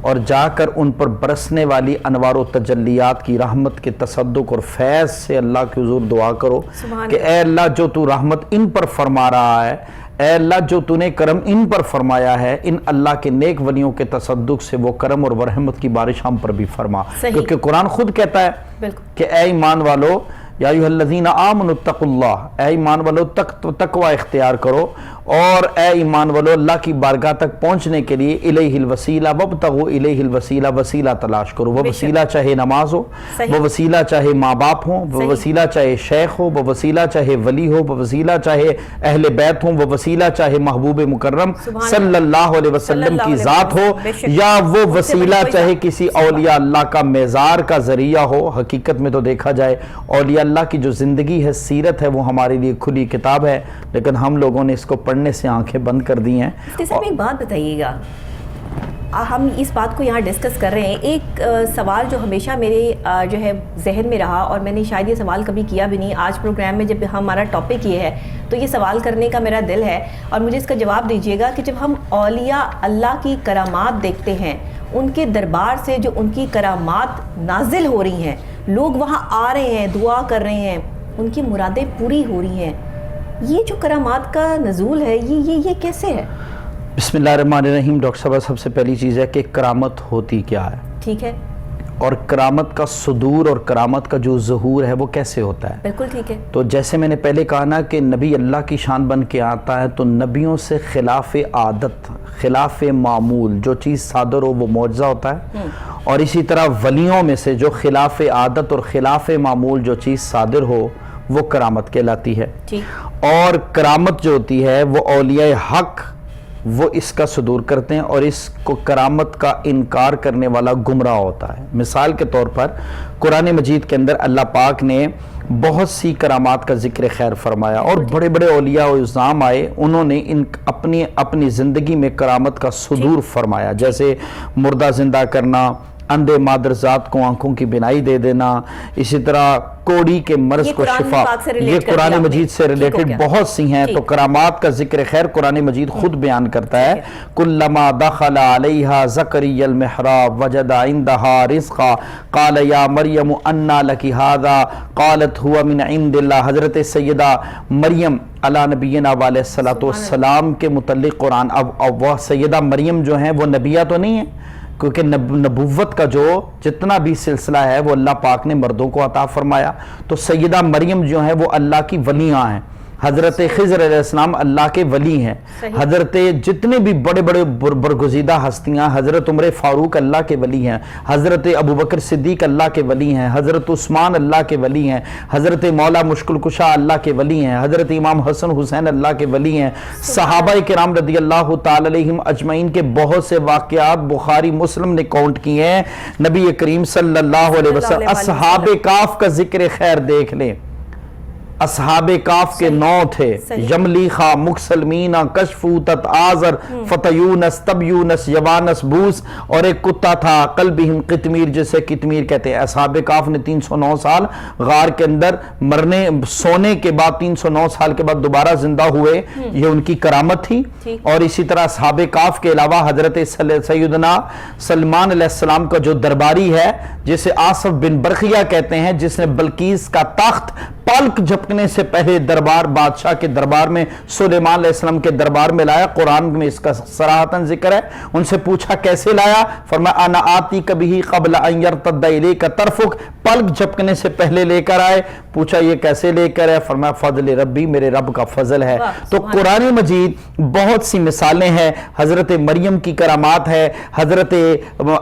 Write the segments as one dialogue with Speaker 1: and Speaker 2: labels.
Speaker 1: اور جا کر ان پر برسنے والی انوار و تجلیات کی رحمت کے تصدق اور فیض سے اللہ کے حضور دعا کرو کہ اے اللہ جو تو رحمت ان پر فرما رہا ہے، اے اللہ جو تو نے کرم ان پر فرمایا ہے، ان اللہ کے نیک ولیوں کے تصدق سے وہ کرم اور رحمت کی بارش ہم پر بھی فرما، کیونکہ قرآن خود کہتا ہے کہ اے ایمان والو یا ایھا الذین آمنوا اتقوا اللہ، اے ایمان والو تقوی اختیار کرو، اور اے ایمان والو اللہ کی بارگاہ تک پہنچنے کے لیے الیہ الوسیلہ وابتغوا الیہ الوسیلہ، وسیلہ تلاش کرو۔ وہ وسیلہ چاہے نماز ہو، وہ وسیلہ چاہے ماں باپ ہوں، وہ وسیلہ چاہے شیخ ہو، وہ وسیلہ چاہے ولی ہو، وہ وسیلہ چاہے اہل بیت ہوں، وہ وسیلہ چاہے محبوب مکرم صلی اللہ علیہ وسلم کی ذات ہو، یا وہ وسیلہ چاہے کسی اولیاء اللہ کا میزار کا ذریعہ ہو۔ حقیقت میں تو دیکھا جائے اولیاء اللہ کی جو زندگی ہے، سیرت ہے، وہ ہمارے لیے کھلی کتاب ہے، لیکن ہم لوگوں نے اس کو پڑھنے سے آنکھیں بند کر دی ہیں۔
Speaker 2: مفتی صاحب ایک بات بتائیے گا، ہم اس بات کو یہاں ڈسکس کر رہے ہیں، ایک سوال جو ہمیشہ میرے جو ہے ذہن میں رہا، اور میں نے شاید یہ سوال کبھی کیا بھی نہیں، آج پروگرام میں جب ہمارا ٹاپک یہ ہے تو یہ سوال کرنے کا میرا دل ہے، اور مجھے اس کا جواب دیجیے گا کہ جب ہم اولیاء اللہ کی کرامات دیکھتے ہیں، ان کے دربار سے جو ان کی کرامات نازل ہو رہی ہیں، لوگ وہاں آ رہے ہیں، دعا کر رہے ہیں، ان کی مرادیں پوری ہو رہی ہیں، یہ جو کرامات کا نزول ہے یہ کیسے ہے؟
Speaker 1: بسم اللہ الرحمن الرحیم۔ ڈاکٹر صاحب سب سے پہلی چیز ہے کہ کرامت ہوتی کیا ہے،
Speaker 2: ٹھیک ہے،
Speaker 1: اور کرامت کا صدور اور کرامت کا جو ظہور ہے وہ کیسے ہوتا ہے۔
Speaker 2: بالکل ٹھیک ہے۔
Speaker 1: تو جیسے میں نے پہلے کہا نا کہ نبی اللہ کی شان بن کے آتا ہے، تو نبیوں سے خلاف عادت، خلاف معمول جو چیز صادر ہو وہ معجزہ ہوتا ہے، اور اسی طرح ولیوں میں سے جو خلاف عادت اور خلاف معمول جو چیز صادر ہو وہ کرامت کہلاتی ہے۔ اور کرامت جو ہوتی ہے وہ اولیاء حق وہ اس کا صدور کرتے ہیں، اور اس کو کرامت کا انکار کرنے والا گمراہ ہوتا ہے۔ مثال کے طور پر قرآن مجید کے اندر اللہ پاک نے بہت سی کرامات کا ذکر خیر فرمایا، اور بڑے بڑے اولیاء و اعظام آئے، انہوں نے اپنی زندگی میں کرامت کا صدور فرمایا، جیسے مردہ زندہ کرنا، اندھے مادرزاد کو آنکھوں کی بینائی دے دینا، اسی طرح کوڑی کے مرض کو شفا، یہ قرآن مجید سے ریلیٹڈ بہت سی ہیں۔ تو کرامات کا ذکر خیر قرآن مجید خود بیان کرتا ہے، کلما دخل علیہا زکریا المحراب وجد عندہا رزقا قال یا مریم انا لکی ھذا قالت ہوا من عند اللہ۔ حضرت سیدہ مریم علی نبینا علیہ الصلوۃ والسلام کے متعلق قرآن، اب وہ سیدہ مریم جو ہیں وہ نبیہ تو نہیں ہیں، کیونکہ نبوت کا جو جتنا بھی سلسلہ ہے وہ اللہ پاک نے مردوں کو عطا فرمایا، تو سیدہ مریم جو ہیں وہ اللہ کی ولیاں ہیں، حضرت خضر علیہ السلام اللہ کے ولی ہیں، حضرت جتنے بھی بڑے بڑے برگزیدہ ہستیاں، حضرت عمر فاروق اللہ کے ولی ہیں، حضرت ابوبکر صدیق اللہ کے ولی ہیں، حضرت عثمان اللہ کے ولی ہیں، حضرت مولا مشکل کشا اللہ کے ولی ہیں، حضرت امام حسن حسین اللہ کے ولی ہیں، صحابہ کرام رضی اللہ تعالی علیہم اجمعین کے بہت سے واقعات بخاری مسلم نے کاؤنٹ کیے ہیں۔ نبی کریم صلی اللہ علیہ وسلم اصحاب کاف کا ذکر خیر دیکھ لیں، اصحاب کاف کے 9 تھے، یملیخا، مکسلمینا، کشفوتت، آزر، فتیونس، تبیونس، یوانس، بوس، اور ایک کتا تھا قلبہم قطمیر جسے قطمیر کہتے ہیں۔ اصحاب کاف نے 309 سال غار کے اندر سونے کے بعد 309 سال کے بعد دوبارہ زندہ ہوئے، یہ ان کی کرامت تھی۔ اور اسی طرح اصحاب کاف کے علاوہ حضرت سیدنا سلمان علیہ السلام کا جو درباری ہے، جسے آصف بن برخیہ کہتے ہیں، جس نے بلقیس کا تخت پلک جھپکنے سے پہلے دربار بادشاہ کے دربار میں سلیمان علیہ السلام کے دربار میں لایا، قرآن میں اس کا صراحتاً ذکر ہے۔ ان سے پوچھا کیسے لایا، فرمایا انا آتی کبھی قبل ان یرتد الیک طرفک، پلک جھپکنے سے پہلے لے کر آئے۔ پوچھا یہ کیسے لے کر ہے، فرمایا فضل ربی، میرے رب کا فضل ہے۔ تو قرآن مجید بہت سی مثالیں ہیں، حضرت مریم کی کرامات ہے، حضرت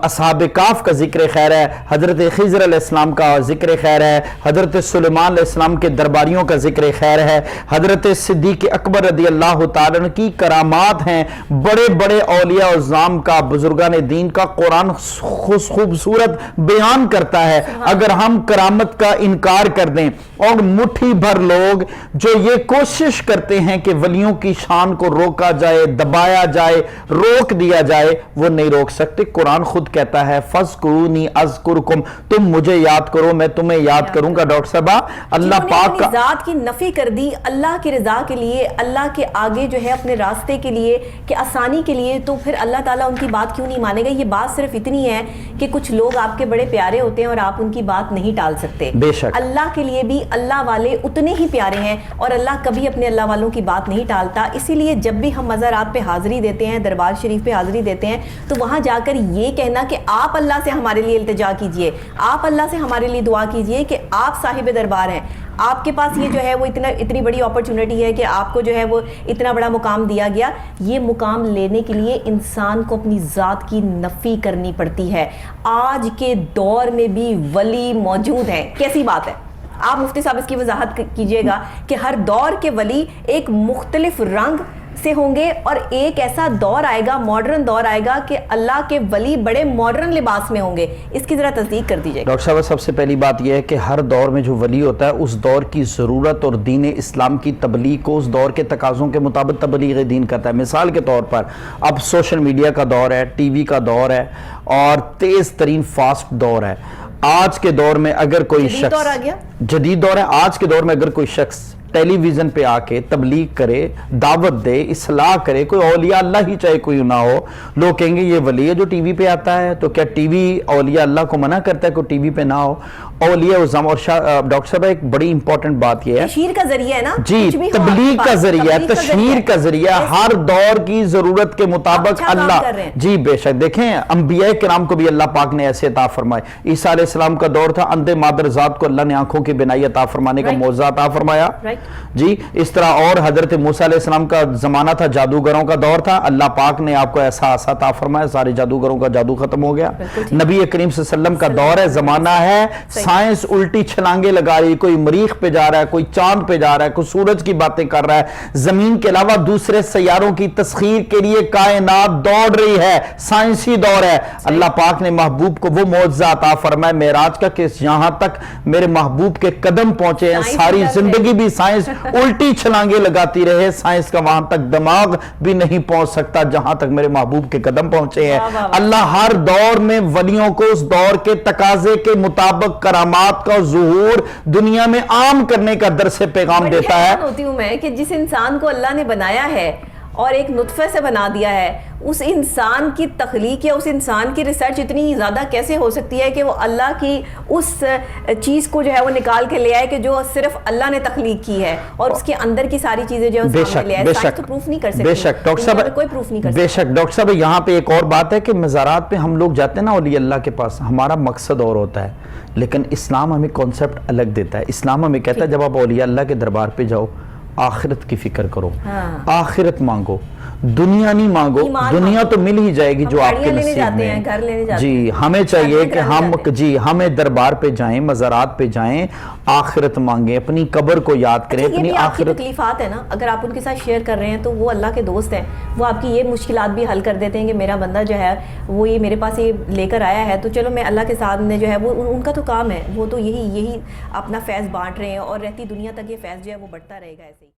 Speaker 1: اصحاب کاف کا ذکر خیر ہے، حضرت خضر علیہ السلام کا ذکر خیر ہے، حضرت سلیمان علیہ السلام کے درباریوں کا ذکر خیر ہے، حضرت صدیق اکبر رضی اللہ تعالیٰ عنہ کی کرامات ہیں، بڑے بڑے اولیاء و اعظام کا، بزرگان دین کا قرآن خوبصورت بیان کرتا ہے۔ اگر ہم کرامت کا انکار کر دیں، اور مٹھی بھر لوگ جو یہ کوشش کرتے ہیں کہ ولیوں کی شان کو روکا جائے، دبایا جائے، روک دیا جائے، وہ نہیں روک سکتے۔ قرآن خود کہتا ہے فَاذْكُرُونِي أَذْكُرْكُمْ، تم مجھے یاد کرو میں تمہیں یاد کروں گا۔ ڈاکٹر صاحبہ اللہ پاک
Speaker 2: اپنی ذات کی نفی کر دی اللہ کی رضا کے لیے, اللہ کے آگے جو ہے اپنے راستے کے لیے, کہ آسانی کے لیے, تو پھر اللہ تعالیٰ ان کی بات کیوں نہیں مانے گا؟ یہ بات صرف اتنی ہے کہ کچھ لوگ آپ کے بڑے پیارے ہوتے ہیں اور آپ ان کی بات نہیں ٹال سکتے.
Speaker 1: بے شک
Speaker 2: اللہ کے لیے بھی اللہ والے اتنے ہی پیارے ہیں اور اللہ کبھی اپنے اللہ والوں کی بات نہیں ٹالتا. اسی لیے جب بھی ہم مزارات پہ حاضری دیتے ہیں, دربار شریف پہ حاضری دیتے ہیں, تو وہاں جا کر یہ کہنا کہ آپ اللہ سے ہمارے لیے التجا کیجئے, آپ اللہ سے ہمارے لیے دعا کیجئے کہ آپ صاحب دربار ہیں, آپ کے پاس یہ جو ہے وہ اتنی بڑی اپرچونٹی ہے کہ آپ کو جو ہے وہ اتنا بڑا مقام دیا گیا. یہ مقام لینے کے لیے انسان کو اپنی ذات کی نفی کرنی پڑتی ہے. آج کے دور میں بھی ولی موجود ہیں, کیسی بات ہے؟ آپ مفتی صاحب اس کی وضاحت کیجئے گا کہ ہر دور کے ولی ایک مختلف رنگ سے ہوں گے, اور ایک ایسا دور آئے گا, ماڈرن دور آئے گا کہ اللہ کے ولی بڑے ماڈرن لباس میں ہوں گے. اس کی ذرا تصدیق کر دیجئے.
Speaker 1: ڈاکٹر صاحب سب سے پہلی بات یہ ہے کہ ہر دور میں جو ولی ہوتا ہے اس دور کی ضرورت اور دین اسلام کی تبلیغ کو اس دور کے تقاضوں کے مطابق تبلیغ دین کرتا ہے. مثال کے طور پر اب سوشل میڈیا کا دور ہے, ٹی وی کا دور ہے اور تیز ترین فاسٹ دور ہے. آج کے دور میں اگر کوئی شخص,
Speaker 2: دور آ گیا,
Speaker 1: جدید دور ہے, آج کے دور میں اگر کوئی شخص ٹیلی ویژن پہ آ کے تبلیغ کرے, دعوت دے, اصلاح کرے, کوئی اولیاء اللہ ہی چاہے کوئی نہ ہو, لوگ کہیں گے یہ ولی ہے جو ٹی وی پہ آتا ہے. تو کیا ٹی وی اولیاء اللہ کو منع کرتا ہے کہ ٹی وی پہ نہ ہو؟ اولیاء عظام. اور ڈاکٹر صاحب ایک بڑی امپورٹنٹ بات یہ ہے,
Speaker 2: تشہیر کا ذریعہ ہے نا,
Speaker 1: جی تبلیغ کا ذریعہ ہے, تشہیر کا ذریعہ, ہر دور کی ضرورت کے مطابق اللہ. جی بے شک. دیکھیں انبیاء کرام کو بھی اللہ پاک نے ایسے عطا فرمائے. عیسیٰ علیہ السلام کا دور تھا, اندھے مادر ذات کو اللہ نے آنکھوں کی بینائی عطا فرمانے کا معجزہ عطا فرمایا. جی اس طرح, اور حضرت موسیٰ علیہ السلام کا زمانہ تھا, جادوگروں کا دور تھا, اللہ پاک نے آپ کو ایسا عصا عطا فرمایا, سارے جادوگروں کا جادو ختم ہو گیا. نبی کریم صلی اللہ علیہ وسلم کا دور ہے, زمانہ ہے, سائنس الٹی چھلانگیں لگا رہی, کوئی مریخ پہ جا رہا ہے, کوئی چاند پہ جا رہا ہے, کوئی سورج کی باتیں کر رہا ہے, زمین کے علاوہ دوسرے سیاروں کی تسخیر کے لیے کائنات دوڑ رہی ہے, سائنسی دور ہے. اللہ پاک نے محبوب کو وہ معجزہ عطا فرمایا معراج کا کہ یہاں تک میرے محبوب کے قدم پہنچے ہیں, ساری زندگی بھی سائنس الٹی چھلانگیں لگاتی رہے, سائنس کا وہاں تک دماغ بھی نہیں پہنچ سکتا جہاں تک میرے محبوب کے قدم پہنچے ہیں. اللہ ہر دور میں ولیوں کو اس دور کے تقاضے کے مطابق کرامات کا ظہور دنیا میں عام کرنے کا درس پیغام دیتا ہے.
Speaker 2: ہوتی ہوں میں کہ جس انسان کو اللہ نے بنایا ہے اور ایک نطفے سے بنا دیا ہے, اس انسان کی تخلیق یا اس انسان کی ریسرچ اتنی زیادہ کیسے ہو سکتی ہے کہ وہ اللہ کی اس چیز کو جو ہے وہ نکال کے لے آئے کہ جو صرف اللہ نے تخلیق کی ہے, اور اس کے اندر کی ساری چیزیں جو ہے سامنے لے آئے. سائنس تو پروف نہیں کر سکتی,
Speaker 1: بے شک ڈاکٹر صاحب,
Speaker 2: کوئی پروف نہیں کر سکتا.
Speaker 1: بے شک ڈاکٹر صاحب, یہاں پہ ایک اور بات ہے کہ مزارات پہ ہم لوگ جاتے ہیں نا اولیاء اللہ کے پاس, ہمارا مقصد اور ہوتا ہے, لیکن اسلام ہمیں کانسیپٹ الگ دیتا ہے. اسلام ہمیں کہتا ہے جب آپ اولیاء اللہ کے دربار پہ جاؤ, آخرت کی فکر کرو, آخرت مانگو, دنیا نہیں مانگو. دنیا تو مل ہی جائے گی جو آپ کے نصیب میں. جی ہمیں چاہیے کہ ہمیں دربار پہ جائیں, مزارات پہ جائیں, آخرت مانگیں, اپنی قبر کو یاد کریں, اپنی آخرت.
Speaker 2: تکلیفات ہے نا, اگر آپ ان کے ساتھ شیئر کر رہے ہیں تو وہ اللہ کے دوست ہیں, وہ آپ کی یہ مشکلات بھی حل کر دیتے ہیں کہ میرا بندہ جو ہے وہ یہ میرے پاس یہ لے کر آیا ہے, تو چلو میں اللہ کے ساتھ نے جو ہے وہ ان کا تو کام ہے, وہ تو یہی اپنا فیض بانٹ رہے ہیں, اور رہتی دنیا تک یہ فیض جو ہے وہ بڑھتا رہے گا ایسے ہی.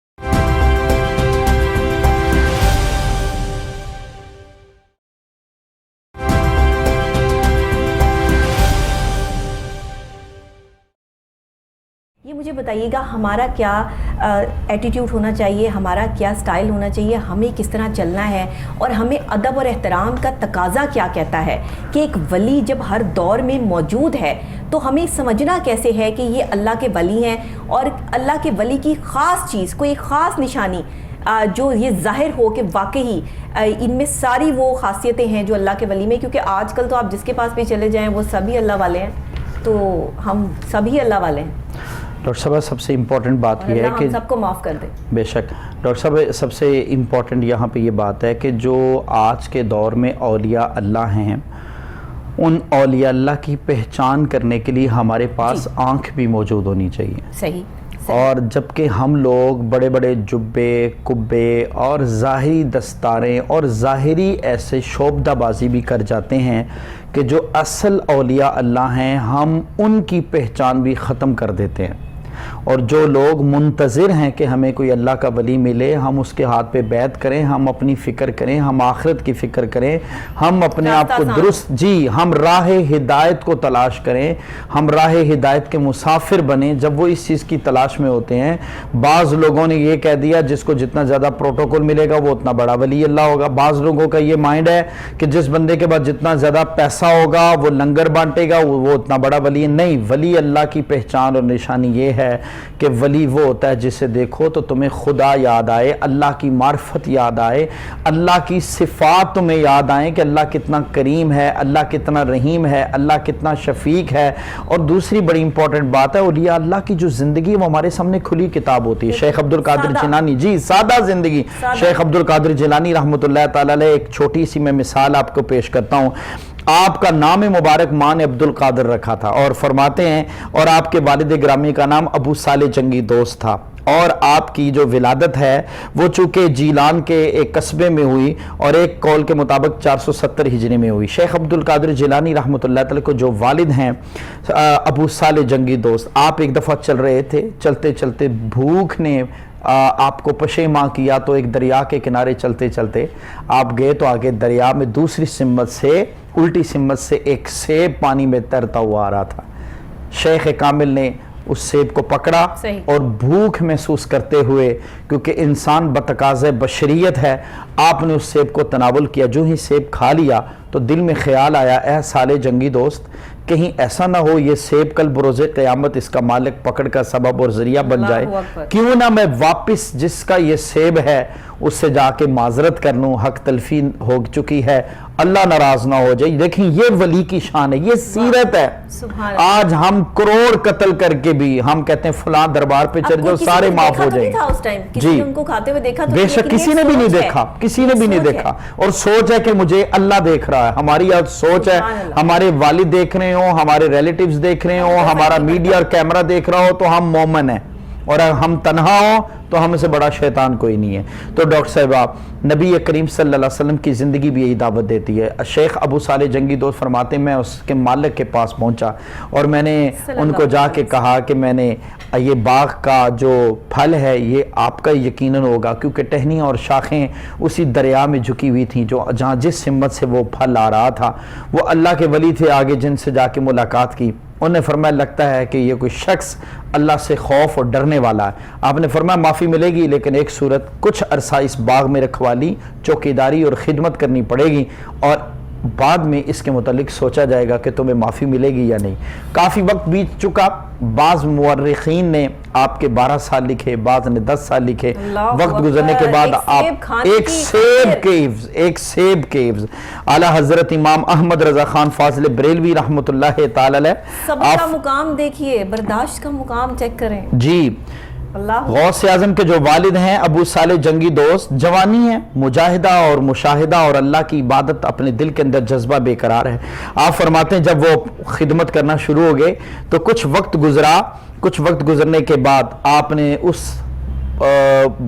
Speaker 2: یہ مجھے بتائیے گا ہمارا کیا ایٹیٹیوڈ ہونا چاہیے, ہمارا کیا سٹائل ہونا چاہیے, ہمیں کس طرح چلنا ہے, اور ہمیں ادب اور احترام کا تقاضا کیا کہتا ہے کہ ایک ولی جب ہر دور میں موجود ہے تو ہمیں سمجھنا کیسے ہے کہ یہ اللہ کے ولی ہیں, اور اللہ کے ولی کی خاص چیز, کوئی خاص نشانی جو یہ ظاہر ہو کہ واقعی ان میں ساری وہ خاصیتیں ہیں جو اللہ کے ولی میں. کیونکہ آج کل تو آپ جس کے پاس بھی چلے جائیں وہ سبھی اللہ والے ہیں, تو ہم سبھی اللہ والے ہیں.
Speaker 1: ڈاکٹر صاحب سب سے امپورٹنٹ بات یہ ہے کہ
Speaker 2: سب کو معاف کر دے.
Speaker 1: بے شک ڈاکٹر صاحب, سب سے امپورٹنٹ یہاں پہ یہ بات ہے کہ جو آج کے دور میں اولیاء اللہ ہیں, ان اولیاء اللہ کی پہچان کرنے کے لیے ہمارے پاس آنکھ بھی موجود ہونی چاہیے.
Speaker 2: صحیح.
Speaker 1: اور جبکہ ہم لوگ بڑے بڑے جبے, کبے اور ظاہری دستاریں اور ظاہری ایسے شعبدہ بازی بھی کر جاتے ہیں کہ جو اصل اولیاء اللہ ہیں ہم ان کی پہچان بھی ختم کر دیتے ہیں. اور جو لوگ منتظر ہیں کہ ہمیں کوئی اللہ کا ولی ملے، ہم اس کے ہاتھ پہ بیعت کریں، ہم اپنی فکر کریں، ہم آخرت کی فکر کریں، ہم اپنے آپ کو درست ہم راہ ہدایت کو تلاش کریں، ہم راہ ہدایت کے مسافر بنیں۔ جب وہ اس چیز کی تلاش میں ہوتے ہیں، بعض لوگوں نے یہ کہہ دیا جس کو جتنا زیادہ پروٹوکول ملے گا وہ اتنا بڑا ولی اللہ ہوگا۔ بعض لوگوں کا یہ مائنڈ ہے کہ جس بندے کے بعد جتنا زیادہ پیسہ ہوگا، وہ لنگر بانٹے گا، وہ اتنا بڑا ولی ہے۔ نہیں، ولی اللہ کی پہچان اور نشانی یہ ہے کہ ولی وہ ہوتا ہے جسے دیکھو تو تمہیں خدا یاد آئے، اللہ کی معرفت یاد آئے، اللہ کی صفات تمہیں یاد آئیں کہ اللہ کتنا کریم ہے، اللہ کتنا رحیم ہے، اللہ کتنا شفیق ہے۔ اور دوسری بڑی امپورٹنٹ بات ہے، اولیاء اللہ کی جو زندگی وہ ہمارے سامنے کھلی کتاب ہوتی ہے۔ شیخ عبد القادر جیلانی، سادہ زندگی، شیخ عبد القادر جیلانی رحمۃ اللہ تعالی علیہ، ایک چھوٹی سی میں مثال آپ کو پیش کرتا ہوں۔ آپ کا نام مبارک ماں نے عبد القادر رکھا تھا، اور فرماتے ہیں اور آپ کے والد گرامی کا نام ابو صالح جنگی دوست تھا، اور آپ کی جو ولادت ہے وہ چونکہ جیلان کے ایک قصبے میں ہوئی اور ایک قول کے مطابق 470 ہجری میں ہوئی۔ شیخ عبد القادر جیلانی رحمۃ اللہ تعالی کو جو والد ہیں ابو صالح جنگی دوست، آپ ایک دفعہ چل رہے تھے، چلتے چلتے بھوک نے آپ کو پشیماں کیا، تو ایک دریا کے کنارے چلتے چلتے آپ گئے تو آگے دریا میں دوسری سمت سے، الٹی سمت سے ایک سیب پانی میں تیرتا ہوا آ رہا تھا۔ شیخ کامل نے اس سیب کو پکڑا اور بھوک محسوس کرتے ہوئے، کیونکہ انسان بتقاضۂ بشریت ہے، آپ نے اس سیب کو تناول کیا۔ جو ہی سیب کھا لیا تو دل میں خیال آیا، اے صالح جنگی دوست، کہیں ایسا نہ ہو یہ سیب کل بروز قیامت اس کا مالک پکڑ کا سبب اور ذریعہ بن جائے، کیوں نہ میں واپس جس کا یہ سیب ہے اس سے جا کے معذرت کر لوں، حق تلفی ہو چکی ہے، اللہ ناراض نہ ہو جائے۔ دیکھیں یہ ولی کی شان ہے، یہ سیرت ہے۔ آج ہم کروڑ قتل کر کے بھی ہم کہتے ہیں فلاں دربار پہ چل جاؤ سارے معاف ہو جائیں گے۔ جی بے شک کسی نے بھی نہیں دیکھا، کسی نے بھی نہیں دیکھا، اور سوچ ہے کہ مجھے اللہ دیکھ رہا ہے، ہماری آج سوچ ہے ہمارے والد دیکھ رہے ہوں، ہمارے ریلیٹیوز دیکھ رہے ہوں، ہمارا میڈیا اور کیمرہ دیکھ رہا ہو تو ہم مومن ہیں، اور اگر ہم تنہا ہوں تو ہم سے بڑا شیطان کوئی نہیں ہے۔ تو ڈاکٹر صاحبہ، نبی کریم صلی اللہ علیہ وسلم کی زندگی بھی یہی دعوت دیتی ہے۔ شیخ ابو صالح جنگی دوست فرماتے ہیں میں اس کے مالک کے پاس پہنچا اور میں نے ان کو جا کے کہا کہ میں نے یہ باغ کا جو پھل ہے یہ آپ کا یقیناً ہوگا، کیونکہ ٹہنیاں اور شاخیں اسی دریا میں جھکی ہوئی تھیں جو جہاں جس سمت سے وہ پھل آ رہا تھا۔ وہ اللہ کے ولی تھے آگے جن سے جا کے ملاقات کی، انہوں نے فرمایا لگتا ہے کہ یہ کوئی شخص اللہ سے خوف اور ڈرنے والا ہے۔ آپ نے فرمایا معافی ملے گی، لیکن ایک صورت، کچھ عرصہ اس باغ میں رکھوالی، چوکیداری اور خدمت کرنی پڑے گی، اور بعد میں اس کے متعلق سوچا جائے گا کہ تمہیں معافی ملے گی یا نہیں۔ کافی وقت بیت چکا، بعض مورخین نے آپ کے 12 سال لکھے، بعض نے 10 سال لکھے۔ وقت گزرنے کے بعد آپ ایک سیب کیوز اعلیٰ حضرت امام احمد رضا خان فاضل بریلوی رحمۃ اللہ تعالی علیہ،
Speaker 2: صبر کا مقام دیکھیے، برداشت کا مقام چیک کریں۔
Speaker 1: جی، غوث اعظم کے جو والد ہیں ابو صالح جنگی دوست، جوانی ہے، مجاہدہ اور مشاہدہ اور اللہ کی عبادت اپنے دل کے اندر جذبہ بے قرار ہے۔ آپ فرماتے ہیں جب وہ خدمت کرنا شروع ہو گئے تو کچھ وقت گزرا، کچھ وقت گزرنے کے بعد آپ نے اس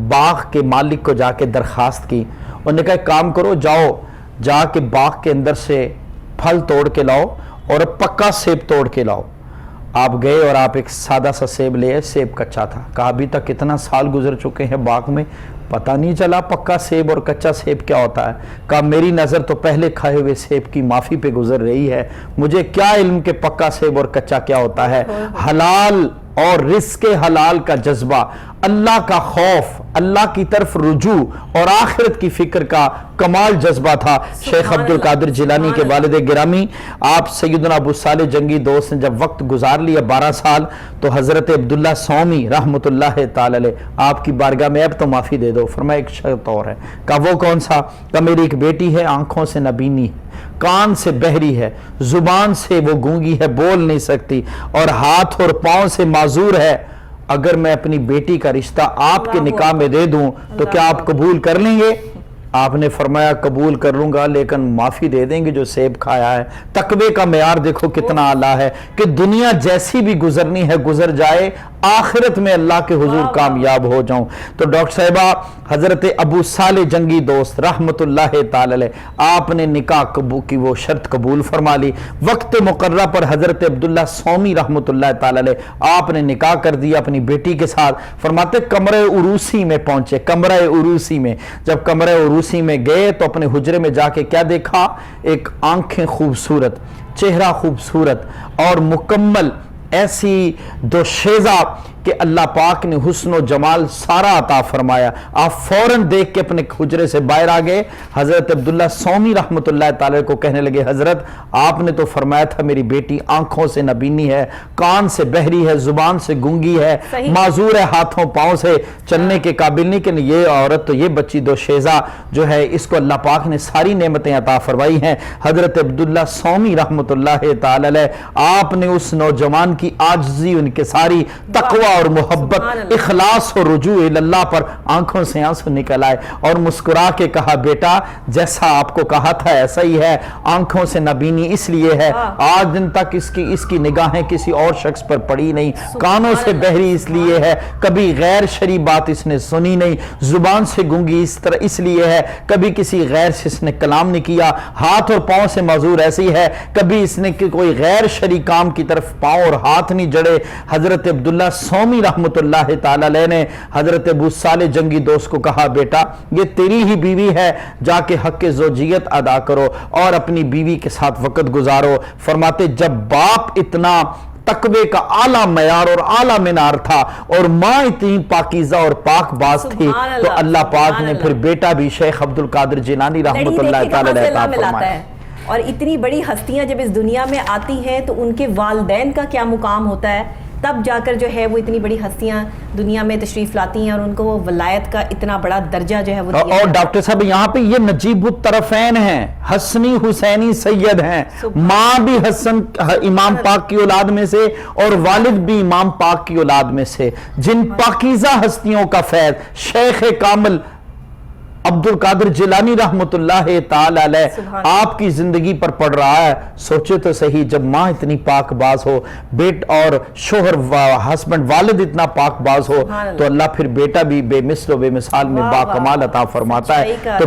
Speaker 1: باغ کے مالک کو جا کے درخواست کی، انہوں نے کہا ایک کام کرو، جاؤ جا کے باغ کے اندر سے پھل توڑ کے لاؤ اور پکا سیب توڑ کے لاؤ۔ آپ گئے اور آپ ایک سادہ سا سیب لے، سیب کچا تھا۔ کہا ابھی تک کتنا سال گزر چکے ہیں باغ میں، پتہ نہیں چلا پکا سیب اور کچا سیب کیا ہوتا ہے۔ کہا میری نظر تو پہلے کھائے ہوئے سیب کی معافی پہ گزر رہی ہے، مجھے کیا علم کہ پکا سیب اور کچا کیا ہوتا ہے۔ حلال اور رزق حلال کا جذبہ، اللہ کا خوف، اللہ کی طرف رجوع اور آخرت کی فکر کا کمال جذبہ تھا شیخ عبد القادر جیلانی کے والد گرامی۔ آپ سیدنا ابو صالح جنگی دوست نے جب وقت گزار لیا 12 سال تو حضرت عبداللہ سومی رحمۃ اللہ تعالی علیہ آپ کی بارگاہ میں اب تو معافی دے دو۔ فرمایا ایک شرط اور ہے۔ کہا وہ کون سا؟ کہا میری ایک بیٹی ہے، آنکھوں سے نبینی ہے، کان سے بہری ہے، زبان سے وہ گونگی ہے، بول نہیں سکتی، اور ہاتھ اور پاؤں سے معذور ہے۔ اگر میں اپنی بیٹی کا رشتہ آپ کے نکاح میں دے دوں تو کیا آپ قبول کر لیں گے؟ آپ نے فرمایا قبول کر لوں گا، لیکن معافی دے دیں گے جو سیب کھایا ہے۔ تقوی کا معیار دیکھو کتنا اعلیٰ ہے کہ دنیا جیسی بھی گزرنی ہے گزر جائے، آخرت میں اللہ کے حضور کامیاب ہو جاؤں۔ تو ڈاکٹر صاحبہ حضرت ابو صالح جنگی دوست رحمت اللہ تعالی علیہ، آپ نے نکاح کی وہ شرط قبول فرما لی۔ وقت مقررہ پر حضرت عبداللہ سومی رحمت اللہ تعالی علیہ آپ نے نکاح کر دیا اپنی بیٹی کے ساتھ۔ فرماتے کمرہ عروسی میں پہنچے، کمرہ عروسی میں جب کمرہ عروسی میں گئے تو اپنے حجرے میں جا کے کیا دیکھا؟ ایک آنکھیں خوبصورت، چہرہ خوبصورت اور مکمل ایسی دوشیزہ کہ اللہ پاک نے حسن و جمال سارا عطا فرمایا۔ آپ فوراً دیکھ کے اپنے حجرے سے باہر آ گئے، حضرت عبداللہ سومی رحمت اللہ تعالی کو کہنے لگے حضرت آپ نے تو فرمایا تھا میری بیٹی آنکھوں سے نبینی ہے، کان سے بہری ہے، زبان سے گونگی ہے، معذور ہے، ہاتھوں پاؤں سے چلنے کے قابل نہیں، کہ یہ عورت تو یہ بچی دوشیزہ جو ہے اس کو اللہ پاک نے ساری نعمتیں عطا فرمائی ہیں۔ حضرت عبداللہ سومی رحمت اللہ تعالی علیہ آپ نے اس نوجوان کی عاجزی، ان کے ساری تقوی اور محبت، اخلاص اور رجوع اللہ پر آنکھوں سے آنسو نکل آئے اور مسکرا کے کہا بیٹا جیسا آپ کو کہا تھا ایسا ہی ہے، آنکھوں سے نبینی اس لیے ہے، آج دن تک اس کی نگاہیں کسی اور شخص پر پڑی نہیں، کانوں سے بہری اس لیے ہے، کبھی غیر شرعی بات اس نے سنی نہیں، زبان سے گونگی اس لیے ہے، کبھی کسی غیر سے اس نے کلام نہیں کیا، ہاتھ اور پاؤں سے معذور ایسی ہے، کبھی اس نے کوئی غیر شرعی کام کی طرف پاؤں اور ہاتھ نہیں جڑے۔ حضرت عبداللہ سومی رحمت اللہ تعالی علیہ نے حضرت ابو صالح جنگی دوست کو کہا بیٹا یہ تیری ہی بیوی ہے، جا کے حق زوجیت ادا کرو اور اپنی بیوی کے ساتھ وقت گزارو۔ فرماتے جب باپ اتنا تقوی کا اعلیٰ معیار اور اعلیٰ منار تھا اور ماں اتنی پاکیزہ اور پاک باز تھی تو اللہ پاک نے پھر بیٹا بھی شیخ عبد القادر جیلانی رحمت اللہ تعالی علیہ عطا فرمایا۔
Speaker 2: اور اتنی بڑی ہستیاں جب اس دنیا میں آتی ہیں تو ان کے والدین کا کیا مقام ہوتا ہے، تب جا کر جو ہے وہ اتنی بڑی ہستیاں دنیا میں تشریف لاتی ہیں اور ان کو وہ ولایت کا اتنا بڑا درجہ جو ہے وہ دیا۔
Speaker 1: اور ڈاکٹر صاحب یہاں پہ یہ نجیب الطرفین ہیں، حسنی حسینی سید ہیں، ماں بھی حسن امام پاک کی اولاد میں سے اور والد بھی امام پاک کی اولاد میں سے، جن پاکیزہ ہستیوں کا فیض شیخ کامل عبد القادر جیلانی رحمت اللہ تعالی علیہ آپ کی زندگی پر پڑ رہا ہے۔ سوچے تو صحیح جب ماں اتنی پاک باز ہو، بیٹ اور شوہر ہسبینڈ والد اتنا پاک باز ہو تو اللہ پھر بیٹا بھی بے مثل و بے مثال میں با کمال عطا فرماتا ہے۔ تو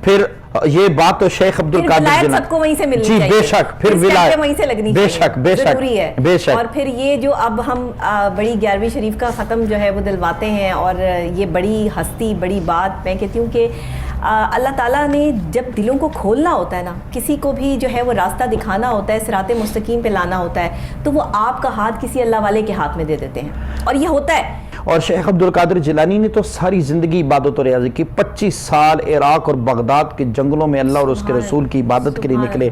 Speaker 1: پھر یہ بات تو شیخ عبد القادر جیلانی
Speaker 2: سب کو وہیں سے ملنی
Speaker 1: چاہیے، جی بے شک، پھر ولایت
Speaker 2: وہیں سے لگنی
Speaker 1: بے شک بے شک
Speaker 2: ضروری ہے۔
Speaker 1: بے شک۔
Speaker 2: اور پھر یہ جو اب ہم بڑی 11ویں شریف کا ختم جو ہے وہ دلواتے ہیں اور یہ بڑی ہستی بڑی بات میں کہتی ہوں کہ اللہ تعالیٰ نے جب دلوں کو کھولنا ہوتا ہے نا، کسی کو بھی جو ہے وہ راستہ دکھانا ہوتا ہے، صراط مستقیم پہ لانا ہوتا ہے تو وہ آپ کا ہاتھ کسی اللہ والے کے ہاتھ میں دے دیتے ہیں اور یہ ہوتا ہے۔
Speaker 1: اور شیخ عبد القادر جیلانی نے تو ساری زندگی عبادت و ریاضی کی، 25 سال عراق اور بغداد کے جنگلوں میں اللہ اور اس کے رسول کی عبادت کے لیے نکلے۔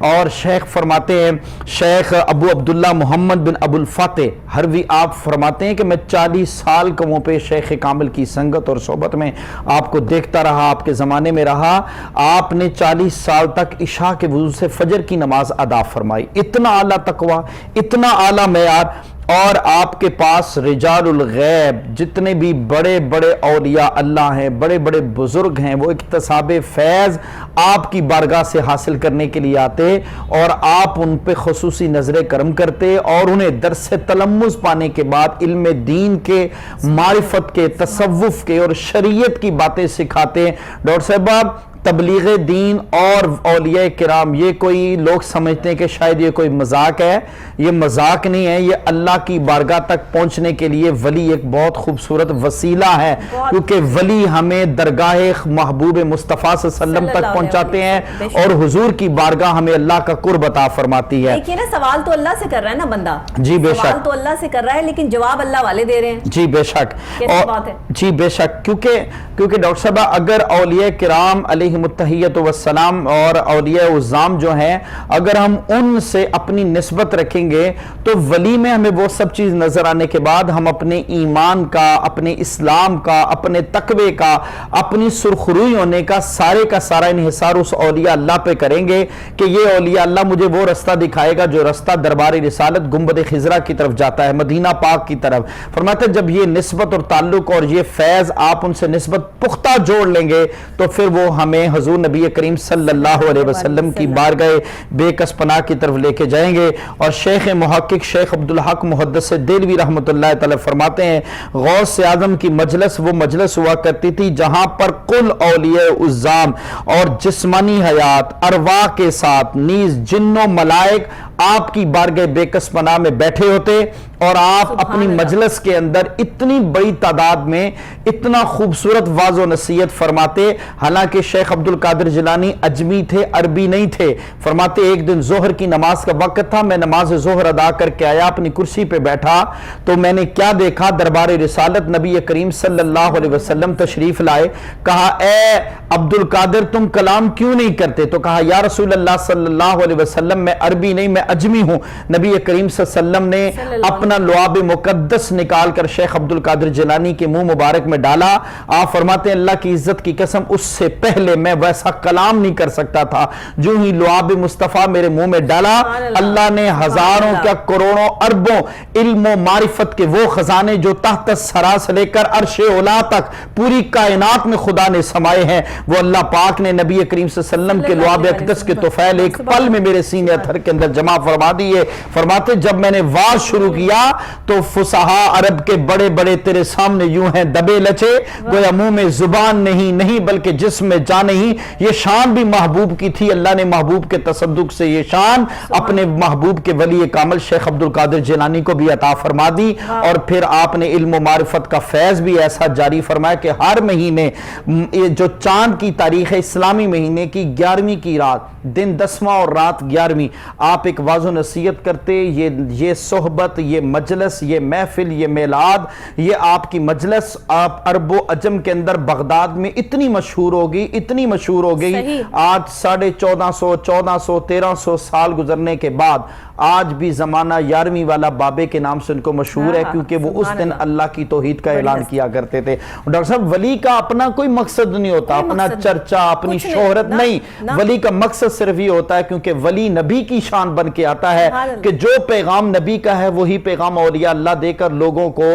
Speaker 1: اور شیخ فرماتے ہیں، شیخ ابو عبداللہ محمد بن ابو الفاتح ہروی آپ فرماتے ہیں کہ میں 40 سال کا وہاں پہ شیخ کامل کی سنگت اور صحبت میں آپ کو دیکھتا رہا، آپ کے زمانے میں رہا۔ آپ نے 40 سال تک عشاء کے وضو سے فجر کی نماز ادا فرمائی، اتنا اعلیٰ تقوی، اتنا اعلیٰ معیار۔ اور آپ کے پاس رجال الغیب جتنے بھی بڑے بڑے اولیاء اللہ ہیں، بڑے بڑے بزرگ ہیں، وہ اکتساب فیض آپ کی بارگاہ سے حاصل کرنے کے لیے آتے اور آپ ان پہ خصوصی نظر کرم کرتے اور انہیں درس تلمذ پانے کے بعد علم دین کے، معرفت کے، تصوف کے اور شریعت کی باتیں سکھاتے۔ ڈاکٹر صاحب تبلیغ دین اور اولیاء کرام، یہ کوئی لوگ سمجھتے ہیں کہ شاید یہ کوئی مذاق ہے، یہ مذاق نہیں ہے، یہ اللہ کی بارگاہ تک پہنچنے کے لیے ولی ایک بہت خوبصورت وسیلہ ہے، کیونکہ ولی ہمیں درگاہ محبوب مصطفیٰ صلی اللہ علیہ وسلم تک پہنچاتے ہیں اور حضور کی بارگاہ ہمیں اللہ کا قرب عطا فرماتی ہے۔
Speaker 2: دیکھیے نا سوال تو اللہ سے کر رہا ہے نا بندہ،
Speaker 1: جی بے شک،
Speaker 2: سوال تو اللہ سے کر رہا ہے لیکن جواب اللہ والے دے رہے ہیں۔
Speaker 1: جی بے شک،
Speaker 2: کیسی بات ہے؟
Speaker 1: جی بے شک، کیونکہ ڈاکٹر صاحب اگر اولیاء کرام علیہ التحیۃ والسلام اور اولیاء عظام جو ہیں اگر ہم ان سے اپنی نسبت رکھیں گے تو ولی میں ہمیں وہ سب چیز نظر آنے کے بعد ہم اپنے ایمان کا، اپنے اسلام کا، اپنے تقوی کا، اپنی سرخروئی ہونے کا سارا انحصار اس اولیاء اللہ پہ کریں گے کہ یہ اولیاء اللہ مجھے وہ رستہ دکھائے گا جو رستہ دربار رسالت گنبد خضرا کی طرف جاتا ہے، مدینہ پاک کی طرف۔ فرماتے ہیں جب یہ نسبت اور تعلق اور یہ فیض آپ ان سے نسبت پختہ جوڑ لیں گے تو پھر وہ ہمیں ہمیں حضور نبی کریم صلی اللہ علیہ وسلم کی بارگاہ بے کس پناہ کی طرف لے کے جائیں گے. اور شیخ محقق شیخ عبدالحق محدث دہلوی رحمۃ اللہ تعالی فرماتے ہیں غوث اعظم کی مجلس وہ مجلس ہوا کرتی تھی جہاں پر کل اولیاء عظام اور جسمانی حیات ارواح کے ساتھ نیز جن و ملائک آپ کی بارگاہ بے کس پناہ میں بیٹھے ہوتے اور آپ اپنی مجلس کے اندر اتنی بڑی تعداد میں اتنا خوبصورت واض و نصیحت فرماتے. حالانکہ شیخ عبد القادر جیلانی اجمی تھے, عربی نہیں تھے. فرماتے ایک دن ظہر کی نماز کا وقت تھا, میں نماز ظہر ادا کر کے آیا, اپنی کرسی پہ بیٹھا تو میں نے کیا دیکھا, دربار رسالت نبی کریم صلی اللہ علیہ وسلم تشریف لائے. کہا اے عبد القادر تم کلام کیوں نہیں کرتے؟ تو کہا یا رسول اللہ صلی اللہ علیہ وسلم میں عربی نہیں میں اجمی ہوں. نبی کریم صلی اللہ علیہ وسلم نے اپنا لعاب مقدس نکال کر شیخ عبد القادر جیلانی کے منہ مبارک میں ڈالا. آپ فرماتے ہیں اللہ کی عزت کی قسم اس سے پہلے میں ویسا کلام نہیں کر سکتا تھا. جو ہی لعاب مصطفیٰ میرے منہ میں ڈالا اللہ نے ہزاروں کیا کروڑوں اربوں علم و معرفت کے وہ خزانے جو تحت سرا سے لے کر عرش اولا تک پوری کائنات میں خدا نے سمائے ہیں وہ اللہ پاک نے نبی کریم صلی اللہ علیہ وسلم کے لعاب اقدس کے طفیل ایک پل میں میرے سینے اتھر کے اندر جمع فرما دیے. فرماتے جب میں نے واز شروع کیا تو فصحاء عرب کے بڑے بڑے تیرے سامنے یوں ہیں دبے لچے, گویا منہ میں زبان نہیں بلکہ جسم میں جان نہیں. یہ شان بھی محبوب کی تھی, اللہ نے محبوب کے تصدق سے یہ شان اپنے محبوب کے ولی کامل شیخ عبد القادر جیلانی کو بھی عطا فرما دی. اور پھر آپ نے علم و معرفت کا فیض بھی ایسا جاری فرمایا کہ ہر مہینے جو چاند کی تاریخ ہے اسلامی مہینے کی 11ویں کی رات, دن 10واں اور رات 11ویں, آپ ایک واضح و نصیحت کرتے. یہ صحبت, یہ مجلس, یہ محفل, یہ میلاد, یہ آپ کی مجلس آپ عرب و عجم کے اندر بغداد میں اتنی مشہور ہو گئی. آج 1450 1300 سال گزرنے کے بعد آج بھی زمانہ 11ویں والا بابے کے نام سے ان کو مشہور ہے, کیونکہ وہ اس دن اللہ کی توحید کا اعلان کیا کرتے تھے. ڈاکٹر صاحب ولی کا اپنا کوئی مقصد نہیں ہوتا, اپنا چرچا, اپنی شہرت نہیں. ولی کا مقصد صرف یہ ہوتا ہے کیونکہ ولی نبی کی شان بن کے آتا ہے کہ جو پیغام نبی کا ہے وہی پیغام اولیاء اللہ دے کر لوگوں کو,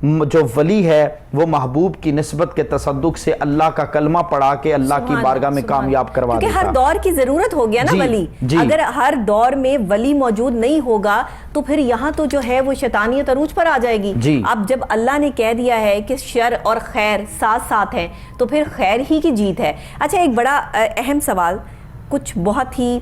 Speaker 1: جو ولی ہے وہ محبوب کی نسبت کے تصدق سے اللہ کا کلمہ پڑھا کے اللہ کی بارگاہ میں کامیاب کروا دیتا.
Speaker 2: کیونکہ ہر دور کی ضرورت ہو گیا نا ولی. اگر ہر دور میں ولی موجود نہیں ہوگا تو پھر یہاں تو جو ہے وہ شیطانیت عروج پر آ جائے گی. اب جب اللہ نے کہہ دیا ہے کہ شر اور خیر ساتھ ساتھ ہیں تو پھر خیر ہی کی جیت ہے. اچھا ایک بڑا اہم سوال, کچھ بہت ہی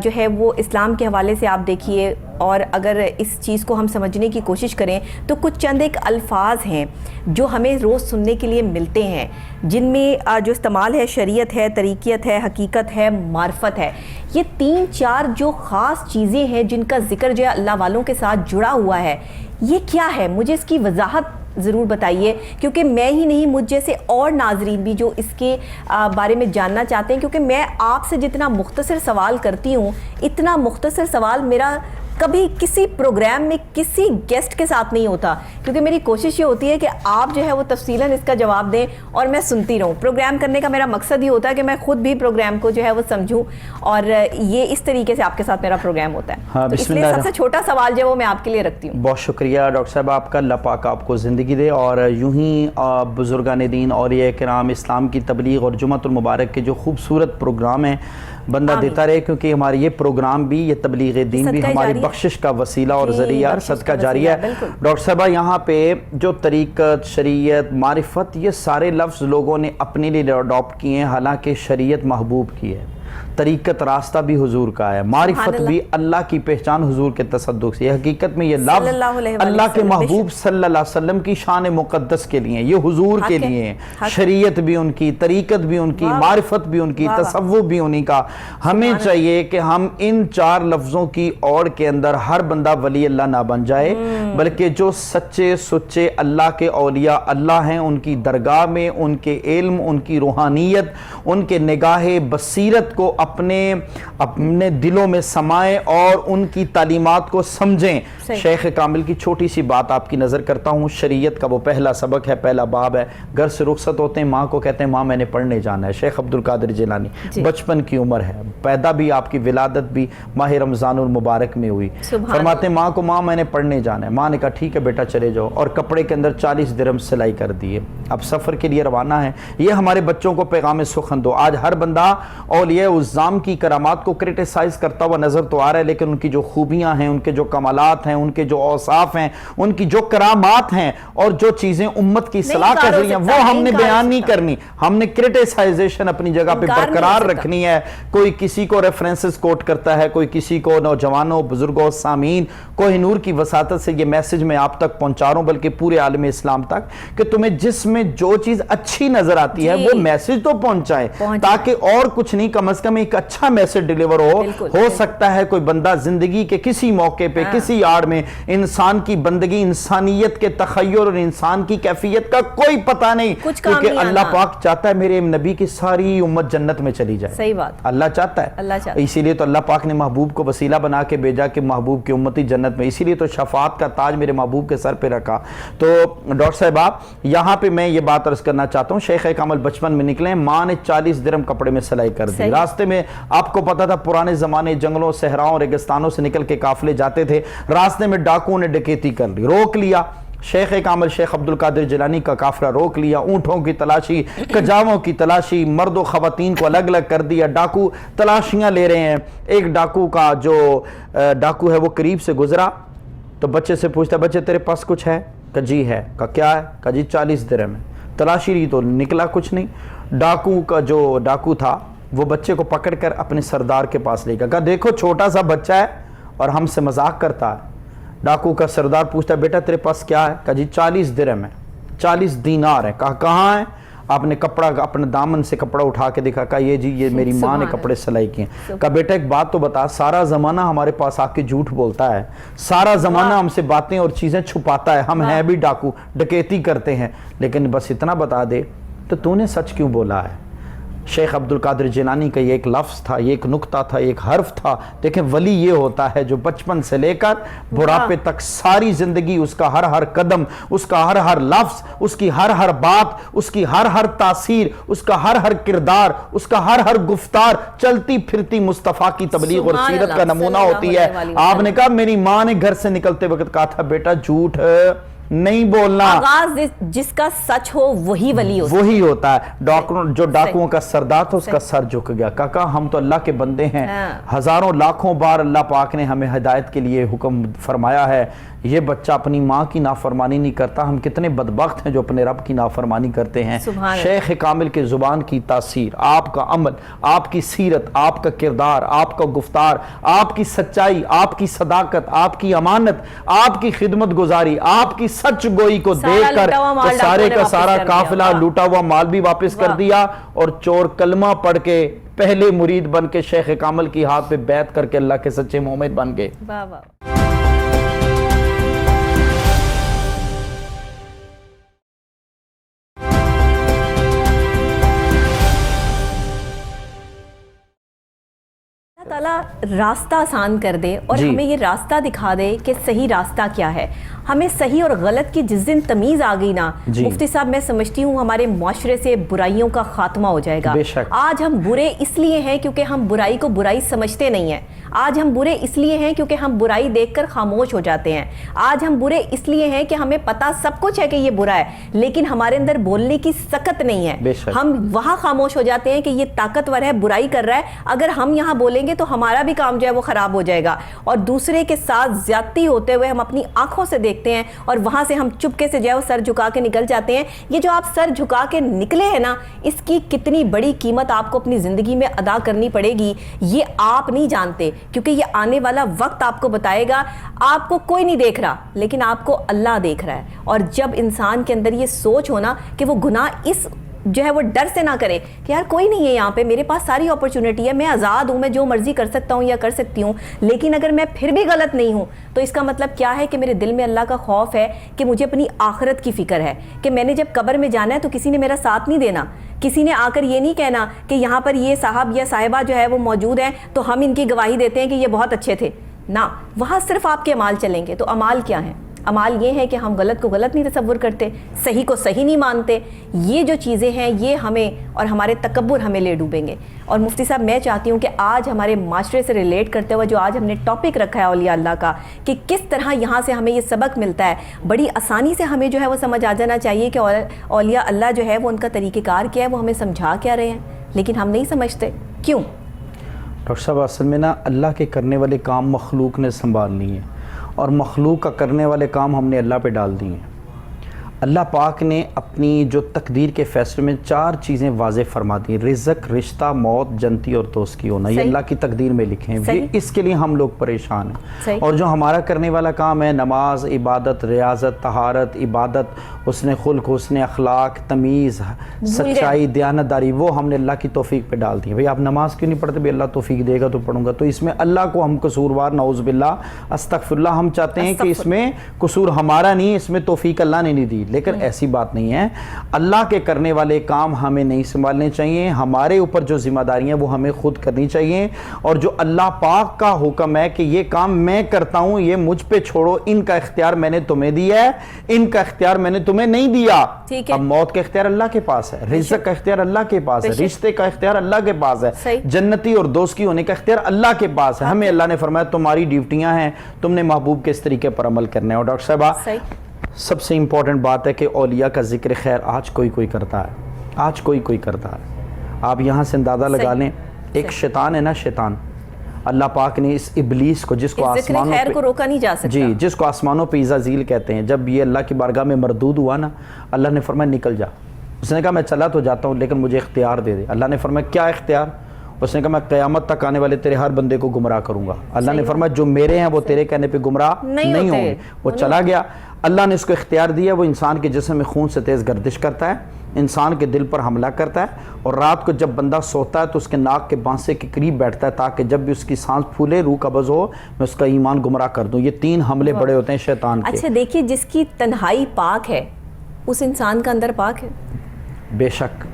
Speaker 2: جو ہے وہ اسلام کے حوالے سے آپ دیکھیے, اور اگر اس چیز کو ہم سمجھنے کی کوشش کریں تو کچھ چند ایک الفاظ ہیں جو ہمیں روز سننے کے لیے ملتے ہیں, جن میں جو استعمال ہے شریعت ہے, طریقیت ہے, حقیقت ہے, معرفت ہے. یہ 3-4 جو خاص چیزیں ہیں جن کا ذکر جو ہے اللہ والوں کے ساتھ جڑا ہوا ہے, یہ کیا ہے؟ مجھے اس کی وضاحت ضرور بتائیے, کیونکہ میں ہی نہیں مجھ جیسے اور ناظرین بھی جو اس کے بارے میں جاننا چاہتے ہیں. کیونکہ میں آپ سے جتنا مختصر سوال کرتی ہوں اتنا مختصر سوال میرا کبھی کسی پروگرام میں کسی گیسٹ کے ساتھ نہیں ہوتا, کیونکہ میری کوشش یہ ہوتی ہے کہ آپ جو ہے وہ تفصیلاً اس کا جواب دیں اور میں سنتی رہوں. پروگرام کرنے کا میرا مقصد یہ ہوتا ہے کہ میں خود بھی پروگرام کو جو ہے وہ سمجھوں, اور یہ اس طریقے سے آپ کے ساتھ میرا پروگرام ہوتا ہے. تو اس لیے سب سے چھوٹا سوال جو ہے وہ میں آپ کے لیے رکھتی ہوں.
Speaker 1: بہت شکریہ ڈاکٹر صاحب آپ کا, اللہ پاک آپ کو زندگی دے. اور یوں ہی بزرگان دین, اولیاء کرام, اسلام کی تبلیغ اور جمعۃ المبارک کے جو خوبصورت پروگرام ہیں بندہ دیتا رہے, کیونکہ ہماری یہ پروگرام بھی, یہ تبلیغ دین بھی ہماری بخشش کا وسیلہ اور ذریعہ, صدقہ جاریہ ہے. ڈاکٹر صاحبہ یہاں پہ جو طریقت, شریعت, معرفت, یہ سارے لفظ لوگوں نے اپنے لیے اڈاپٹ کیے ہیں, حالانکہ شریعت محبوب کی ہے, طریقت راستہ بھی حضور کا ہے, معرفت بھی اللہ کی پہچان حضور کے تصدق سے. حقیقت میں یہ لفظ اللہ کے محبوب صلی اللہ علیہ وسلم کی شان مقدس کے لیے, یہ حضور کے لیے ہیں. شریعت بھی ان کی, طریقت بھی ان کی, معرفت بھی ان کی, تصوف بھی انہی کا. ہمیں چاہیے کہ ہم ان 4 لفظوں کی اوڑ کے اندر ہر بندہ ولی اللہ نہ بن جائے, بلکہ جو سچے سچے اللہ کے اولیاء اللہ ہیں ان کی درگاہ میں, ان کے علم, ان کی روحانیت, ان کے نگاہ بصیرت کو اپنے دلوں میں سمائیں اور ان کی تعلیمات کو سمجھیں. شیخ کامل کی چھوٹی سی بات آپ کی نظر کرتا ہوں. شریعت کا وہ پہلا سبق ہے, پہلا باب ہے. گھر سے رخصت ہوتے ہیں, ماں کو کہتے ہیں ماں میں نے پڑھنے جانا ہے. شیخ عبد القادر جیلانی, بچپن کی عمر ہے, پیدا بھی آپ کی ولادت بھی ماہ رمضان المبارک میں ہوئی. فرماتے ہیں ماں کو ماں میں نے پڑھنے جانا ہے. ماں نے کہا ٹھیک ہے بیٹا چلے جاؤ, اور کپڑے کے اندر 40 درہم سلائی کر دیے. اب سفر کے لیے روانہ ہیں. یہ ہمارے بچوں کو پیغام سخن دو. آج ہر بندہ اولیاء الزام کی کرامات کو کرٹیسائز کرتا ہوا نظر تو آ رہا ہے, لیکن ان کی جو خوبیاں ہیں, ان کے جو کمالات ہیں, ان کے جو اوصاف ہیں, ان کی جو کرامات ہیں, اور جو چیزیں امت کی اصلاح کر رہی ہیں, وہ ہم نے بیان نہیں کرنی. ہم نے کرٹیسائزیشن اپنی جگہ پہ برقرار رکھنی ہے. کوئی کسی کو ریفرنسز کوٹ کرتا ہے, کوئی کسی کو. نوجوانوں, بزرگوں, سامعین, کوہ نور کی وساطت سے یہ میسج میں آپ تک پہنچا رہا ہوں, بلکہ پورے عالم اسلام تک, کہ تمہیں جس میں جو چیز اچھی نظر آتی ہے وہ میسج تو پہنچائیں, تاکہ اور کچھ نہیں, کم از کم ایک اچھا میسج ڈیلیور ہو سکتا ہے کوئی بندہ زندگی کے کسی موقع پہ, کسی آڑ میں, انسان کی بندگی, انسانیت کے تخیر اور انسان کی کیفیت کا کوئی پتہ نہیں, کیونکہ اللہ پاک چاہتا ہے میرے نبی کی ساری امت جنت میں چلی جائے.
Speaker 2: صحیح بات,
Speaker 1: اللہ چاہتا ہے. اسی لیے تو اللہ پاک نے محبوب کو وسیلہ بنا کے بھیجا کہ محبوب کی امتی جنت میں. اسی لیے تو شفاعت کا تاج میرے محبوب کے سر پہ رکھا. تو ڈاکٹر صاحبہ یہاں پہ میں یہ بات عرض کرنا چاہتا ہوں, شیخ کامل بچپن میں نکلے, ماں نے 40 درہم کپڑے میں سلائی کر دی. راستے میں آپ کو پتا تھا پرانے زمانے جنگلوں, صحراؤں, ریگستانوں سے نکل کے قافلے جاتے تھے. راستے میں ڈاکوؤں نے ڈکیتی کر لی, روک لیا. شیخ کامل شیخ عبد القادر جیلانی کا قافلہ روک لیا. اونٹوں کی تلاشی, کجاووں کی تلاشی, مرد و خواتین کو الگ الگ کر دیا. ڈاکو تلاشیاں لے رہے ہیں. ایک ڈاکو کا جو ڈاکو ہے وہ قریب سے گزرا تو بچے سے پوچھتا, بچے تیرے پاس کچھ ہے؟ کہ جی ہے. کہ کیا ہے؟ کہ جی 40 درہم ہے. تلاشی رہی تو نکلا کچھ نہیں. ڈاکو کا جو ڈاکو تھا وہ بچے کو پکڑ کر اپنے سردار کے پاس لے گیا. کہا دیکھو چھوٹا سا بچہ ہے اور ہم سے مذاق کرتا ہے. ڈاکو کا سردار پوچھتا ہے بیٹا تیرے پاس کیا ہے؟ کہا جی 40 درہم ہے, 40 دینار ہے. کہا کہاں ہے؟ آپ نے کپڑا, اپنے دامن سے کپڑا اٹھا کے دکھا. کہا یہ جی یہ میری ماں نے کپڑے سلائی کیے ہیں. کہا بیٹا ایک بات تو بتا, سارا زمانہ ہمارے پاس آ کے جھوٹ بولتا ہے, سارا زمانہ ہم سے باتیں اور چیزیں چھپاتا ہے, ہم ہیں بھی ڈاکو, ڈکیتی کرتے ہیں, لیکن بس اتنا بتا دے تو نے سچ کیوں بولا ہے؟ شیخ عبد القادر جیلانی کا یہ ایک لفظ تھا, یہ ایک نقطہ تھا, ایک حرف تھا. دیکھیں ولی یہ ہوتا ہے جو بچپن سے لے کر بڑھاپے تک ساری زندگی, اس کا ہر قدم, اس کا ہر لفظ, اس کی ہر بات, اس کی ہر تاثیر, اس کا ہر کردار, اس کا ہر گفتار چلتی پھرتی مصطفیٰ کی تبلیغ اور سیرت کا نمونہ ہوتی ہے. آپ نے کہا میری ماں نے گھر سے نکلتے وقت کہا تھا بیٹا جھوٹ نہیں بولنا.
Speaker 2: آغاز جس کا سچ ہو وہی ولی
Speaker 1: ہوتا ہے. جو ڈاکوؤں کا سردار تھا اس کا سر جھک گیا. کہا ہم تو اللہ کے بندے ہیں, ہزاروں لاکھوں بار اللہ پاک نے ہمیں ہدایت کے لیے حکم فرمایا ہے, یہ بچہ اپنی ماں کی نافرمانی نہیں کرتا. ہم کتنے بدبخت ہیں جو اپنے رب کی نافرمانی کرتے ہیں. شیخ کامل کے زبان کی تاثیر, آپ کا عمل, آپ کی سیرت, آپ کا کردار, آپ کا گفتار, آپ کی سچائی, آپ کی صداقت, آپ کی امانت, آپ کی خدمت گزاری, آپ کی سچ گوئی کو دیکھ کر سارے کا سارا قافلہ لوٹا ہوا مال بھی واپس کر دیا, اور چور کلمہ پڑھ کے پہلے مرید بن کے شیخ کامل کی ہاتھ پہ بیعت کر کے اللہ کے سچے مومن بن گئے.
Speaker 2: اللہ تعالیٰ راستہ آسان کر دے اور ہمیں یہ راستہ دکھا دے کہ صحیح راستہ کیا ہے. ہمیں صحیح اور غلط کی جس دن تمیز آ گئی نا مفتی صاحب, میں سمجھتی ہوں ہمارے معاشرے سے برائیوں کا خاتمہ ہو جائے گا. آج ہم برے اس لیے ہیں کیونکہ ہم برائی کو برائی سمجھتے نہیں ہیں. آج ہم برے اس لیے ہیں کیونکہ ہم برائی دیکھ کر خاموش ہو جاتے ہیں. آج ہم برے اس لیے ہیں کہ ہمیں پتہ سب کچھ ہے کہ یہ برا ہے, لیکن ہمارے اندر بولنے کی سکت نہیں ہے. ہم وہاں خاموش ہو جاتے ہیں کہ یہ طاقتور ہے, برائی کر رہا ہے, اگر ہم یہاں بولیں گے تو ہمارا بھی کام جو ہے وہ خراب ہو جائے گا. اور دوسرے کے ساتھ زیادتی ہوتے ہوئے ہم اپنی آنکھوں سے دیکھتے ہیں اور وہاں سے ہم چپکے سے جو ہے وہ سر جھکا کے نکل جاتے ہیں. یہ جو آپ سر جھکا کے نکلے ہیں نا, اس کی کتنی بڑی قیمت آپ کو اپنی زندگی میں ادا کرنی پڑے گی, یہ آپ نہیں جانتے, کیونکہ یہ آنے والا وقت آپ کو بتائے گا. آپ کو کوئی نہیں دیکھ رہا لیکن آپ کو اللہ دیکھ رہا ہے. اور جب انسان کے اندر یہ سوچ ہونا کہ وہ گناہ اس جو ہے وہ ڈر سے نہ کرے کہ یار کوئی نہیں ہے یہاں پہ, میرے پاس ساری اپرچونٹی ہے, میں آزاد ہوں, میں جو مرضی کر سکتا ہوں یا کر سکتی ہوں, لیکن اگر میں پھر بھی غلط نہیں ہوں تو اس کا مطلب کیا ہے کہ میرے دل میں اللہ کا خوف ہے, کہ مجھے اپنی آخرت کی فکر ہے, کہ میں نے جب قبر میں جانا ہے تو کسی نے میرا ساتھ نہیں دینا, کسی نے آ کر یہ نہیں کہنا کہ یہاں پر یہ صاحب یا صاحبہ جو ہے وہ موجود ہیں تو ہم ان کی گواہی دیتے ہیں کہ یہ بہت اچھے تھے. نہ, وہاں صرف آپ کے اعمال چلیں گے. تو اعمال کیا ہیں؟ عمال یہ ہے کہ ہم غلط کو غلط نہیں تصور کرتے, صحیح کو صحیح نہیں مانتے. یہ جو چیزیں ہیں یہ ہمیں اور ہمارے تکبر ہمیں لے ڈوبیں گے. اور مفتی صاحب میں چاہتی ہوں کہ آج ہمارے معاشرے سے ریلیٹ کرتے ہوئے جو آج ہم نے ٹاپک رکھا ہے اولیاء اللہ کا, کہ کس طرح یہاں سے ہمیں یہ سبق ملتا ہے, بڑی آسانی سے ہمیں جو ہے وہ سمجھ آ جانا چاہیے کہ اولیاء اللہ جو ہے وہ ان کا طریقہ کار کیا ہے, وہ ہمیں سمجھا کیا رہے ہیں, لیکن ہم نہیں سمجھتے. کیوں؟
Speaker 1: ڈاکٹر صاحب اصل میں نا اللہ کے کرنے والے کام مخلوق نے سنبھالنی ہے, اور مخلوق کا کرنے والے کام ہم نے اللہ پہ ڈال دی ہیں. اللہ پاک نے اپنی جو تقدیر کے فیصلے میں 4 چیزیں واضح فرما دی, رزق, رشتہ, موت, جنتی اور دوست کی ہونا, یہ اللہ کی تقدیر میں لکھے ہیں. یہ اس کے لیے ہم لوگ پریشان ہیں. اور جو ہمارا کرنے والا کام ہے, نماز, عبادت, ریاضت, طہارت, عبادت, حسن خلق, حسن اخلاق, تمیز, سچائی, دیانتداری, وہ ہم نے اللہ کی توفیق پہ ڈال دی ہے. بھئی آپ نماز کیوں نہیں پڑھتے؟ بھی اللہ توفیق دے گا تو پڑھوں گا. تو اس میں اللہ کو ہم قصوروار, نعوذ باللہ, استغفر اللہ, ہم چاہتے ہیں کہ اس میں قصور ہمارا نہیں, اس میں توفیق اللہ نے نہیں دی. لیکن ایسی بات نہیں ہے. اللہ کے کرنے والے کام ہمیں نہیں سنبھالنے چاہیے, ہمارے اوپر جو ذمہ داریاں وہ ہمیں خود کرنی چاہیے. اور جو اللہ پاک کا حکم ہے کہ یہ کام میں کرتا ہوں, یہ مجھ پہ چھوڑو, ان کا اختیار میں نے تمہیں دیا ہے, ان کا اختیار میں نے تمہیں نہیں دیا. اب موت کا اختیار اللہ کے پاس ہے, رزق کا اختیار اللہ کے پاس ہے, رشتے کا اختیار اللہ کے پاس ہے, جنتی اور دوست کی ہونے کا اختیار اللہ کے پاس ہے. ہمیں اللہ نے فرمایا تمہاری ڈیوٹیاں ہیں, تم نے محبوب کے اس طریقے پر عمل کرنا ہے. اور ڈاکٹر صاحبہ سب سے امپورٹنٹ بات ہے کہ اولیاء کا ذکر خیر آج کوئی کرتا ہے, آج کوئی کرتا ہے. آپ یہاں سے اندازہ لگا لیں, ایک شیطان ہے نا, شیطان, اللہ پاک نے اس ابلیس کو, جس کو آسمانوں
Speaker 2: خیر کو روکا نہیں جا سکتا,
Speaker 1: جی, جس کو آسمانوں پہ عزازیل کہتے ہیں, جب یہ اللہ کی بارگاہ میں مردود ہوا نا, اللہ نے فرمایا نکل جا. اس نے کہا میں چلا تو جاتا ہوں لیکن مجھے اختیار دے دے. اللہ نے فرمایا کیا اختیار؟ اس نے کہا میں قیامت تک آنے والے تیرے ہر بندے کو گمراہ کروں گا. اللہ نے فرمایا جو میرے ہیں وہ تیرے کہنے پہ گمراہ نہیں ہوں گے. وہ چلا گیا. اللہ نے اس کو اختیار دیا, وہ انسان کے جسم میں خون سے تیز گردش کرتا ہے, انسان کے دل پر حملہ کرتا ہے, اور رات کو جب بندہ سوتا ہے تو اس کے ناک کے بانسے کے قریب بیٹھتا ہے تاکہ جب بھی اس کی سانس پھولے, روح قبض ہو, میں اس کا ایمان گمراہ کر دوں. یہ 3 حملے بڑے ہوتے ہیں شیطان کے.
Speaker 2: اچھا دیکھیے, جس کی تنہائی پاک ہے اس انسان کا اندر پاک ہے.
Speaker 1: بے شک,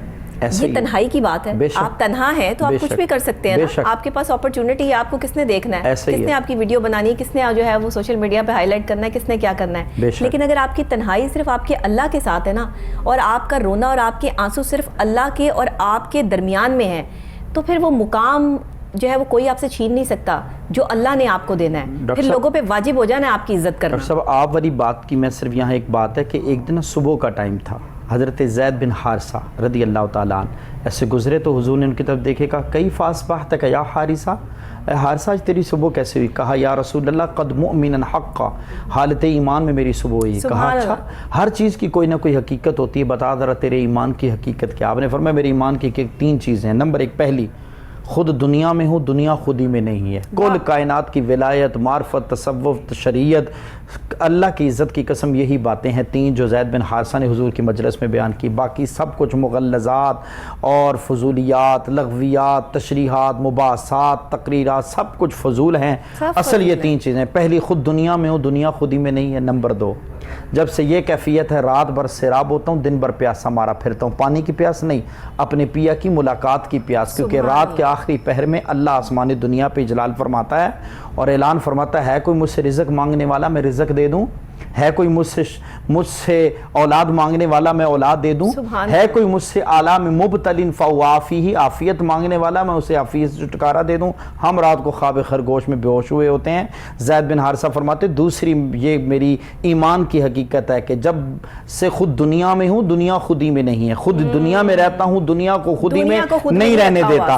Speaker 2: یہ تنہائی کی بات ہے. آپ تنہا ہیں تو آپ کچھ بھی کر سکتے ہیں نا, آپ کے پاس اپرچونٹی ہے, آپ کو کس نے دیکھنا ہے, کس نے آپ کی ویڈیو بنانی ہے, کس نے جو ہے وہ سوشل میڈیا پہ ہائی لائٹ کرنا ہے, کس نے کیا کرنا ہے. لیکن اگر آپ کی تنہائی صرف آپ کے اللہ کے ساتھ ہے نا, اور آپ کا رونا اور آپ کے آنسو صرف اللہ کے اور آپ کے درمیان میں ہے, تو پھر وہ مقام جو ہے وہ کوئی آپ سے چھین نہیں سکتا جو اللہ نے آپ کو دینا ہے. پھر لوگوں پہ واجب ہو جانا ہے آپ کی عزت کرنا.
Speaker 1: ڈاکٹر صاحب آپ والی بات کی میں صرف یہاں ایک بات ہے کہ ایک دن صبح کا ٹائم تھا, حضرت زید بن حارثہ رضی اللہ تعالیٰ عنہ ایسے گزرے تو حضور نے ان کی طرف دیکھے, کہا کئی فاصبحتک یا حارثہ, اے حارثہ آج تیری صبح کیسے ہوئی؟ کہا یا رسول اللہ قد مؤمنا حقا, حالت ایمان میں میری صبح ہوئی. کہا اچھا, ہر چیز کی کوئی نہ کوئی حقیقت ہوتی ہے, بتا ذرا تیرے ایمان کی حقیقت کیا؟ آپ نے فرمایا میرے ایمان کی 3 چیزیں ہیں. نمبر 1, پہلی, خود دنیا میں ہوں, دنیا خود ہی میں نہیں ہے. کل کائنات کی ولایت, معرفت, تصوف, شریعت, اللہ کی عزت کی قسم, یہی باتیں ہیں 3 جو زید بن حارثہ نے حضور کی مجلس میں بیان کی. باقی سب کچھ مغلظات اور فضولیات, لغویات, تشریحات, مباحثات, تقریرات, سب کچھ فضول ہیں. اصل یہ 3 چیزیں, پہلی خود دنیا میں ہوں, دنیا خود ہی میں نہیں ہے. نمبر 2, جب سے یہ کیفیت ہے رات بھر سیراب ہوتا ہوں, دن بھر پیاسا مارا پھرتا ہوں. پانی کی پیاس نہیں, اپنے پیا کی ملاقات کی پیاس, کیونکہ رات کے آخری پہر میں اللہ آسمان دنیا پہ اجلال فرماتا ہے اور اعلان فرماتا ہے کوئی مجھ سے رزق مانگنے والا میں رزق دے دوں, ہے کوئی مجھ سے اولاد مانگنے والا میں اولاد دے دوں, ہے کوئی مجھ سے اعلیٰ میں مبتلن فوافی عافیت مانگنے والا میں اسے عافیت سے چھٹکارا دے دوں. ہم رات کو خواب خرگوش میں بے ہوش ہوئے ہوتے ہیں. زید بن حارثہ فرماتے دوسری یہ میری ایمان کی حقیقت ہے کہ جب سے خود دنیا میں ہوں, دنیا خود ہی میں نہیں ہے. خود دنیا میں رہتا ہوں, دنیا کو خود ہی میں نہیں رہنے دیتا.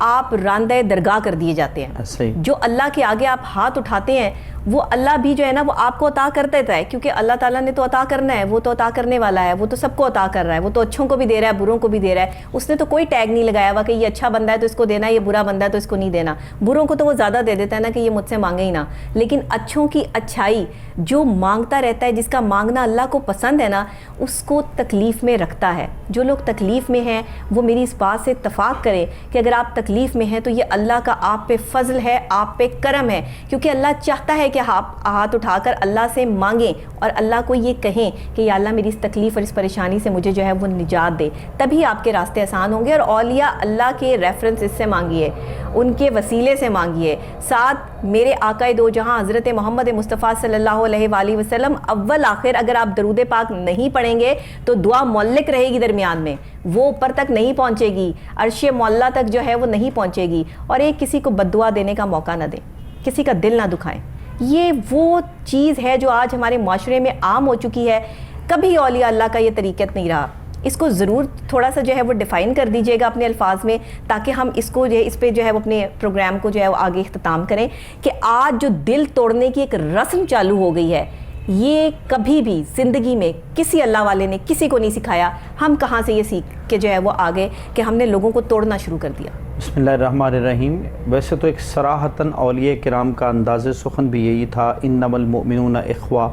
Speaker 2: آپ راندہ درگاہ کر دیے جاتے ہیں. جو اللہ کے آگے آپ ہاتھ اٹھاتے ہیں وہ اللہ بھی جو ہے نا وہ آپ کو عطا کر دیتا ہے, کیونکہ اللہ تعالیٰ نے تو عطا کرنا ہے, وہ تو عطا کرنے والا ہے, وہ تو سب کو عطا کر رہا ہے, وہ تو اچھوں کو بھی دے رہا ہے, بروں کو بھی دے رہا ہے. اس نے تو کوئی ٹیگ نہیں لگایا ہوا کہ یہ اچھا بندہ ہے تو اس کو دینا, یہ برا بندہ ہے تو اس کو نہیں دینا. بروں کو تو وہ زیادہ دے دیتا ہے نا کہ یہ مجھ سے مانگے ہی نہ, لیکن اچھوں کی اچھائی جو مانگتا رہتا ہے, جس کا مانگنا اللہ کو پسند ہے نا, اس کو تکلیف میں رکھتا ہے. جو لوگ تکلیف میں ہیں وہ میری اس بات سے اتفاق کریں کہ اگر آپ تکلیف میں ہیں تو یہ اللہ کا آپ پہ فضل ہے, آپ پہ کرم ہے, کیونکہ اللہ چاہتا ہے کہ آپ ہاتھ اٹھا کر اللہ سے مانگیں اور اللہ کو یہ کہیں کہ یا اللہ میری اس تکلیف اور اس پریشانی سے مجھے جو ہے وہ نجات دے. تبھی آپ کے راستے آسان ہوں گے. اور اولیاء اللہ کے ریفرنس اس سے مانگیے, ان کے وسیلے سے مانگیے. ساتھ میرے آقا دو جہاں حضرت محمد مصطفیٰ صلی اللہ علیہ وآلہ وسلم اول آخر اگر آپ درود پاک نہیں پڑھیں گے تو دعا معلق رہے گی درمیان میں, وہ اوپر تک نہیں پہنچے گی, عرش معلیٰ تک جو ہے وہ نہیں پہنچے گی. اور ایک کسی کو بد دعا دینے کا موقع نہ دیں, کسی کا دل نہ دکھائیں. یہ وہ چیز ہے جو آج ہمارے معاشرے میں عام ہو چکی ہے. کبھی اولیاء اللہ کا یہ طریقت نہیں رہا. اس کو ضرور تھوڑا سا جو ہے وہ ڈیفائن کر دیجئے گا اپنے الفاظ میں, تاکہ ہم اس کو جو ہے اس پہ جو ہے وہ اپنے پروگرام کو جو ہے وہ آگے اختتام کریں. کہ آج جو دل توڑنے کی ایک رسم چالو ہو گئی ہے, یہ کبھی بھی زندگی میں کسی اللہ والے نے کسی کو نہیں سکھایا. ہم کہاں سے یہ سیکھ کے جو ہے وہ آگے کہ ہم نے لوگوں کو توڑنا شروع کر دیا.
Speaker 1: بسم اللہ الرحمن الرحیم. ویسے تو ایک صراحتاً اولیاء کرام کا انداز سخن بھی یہی تھا, انما المؤمنون اخوہ,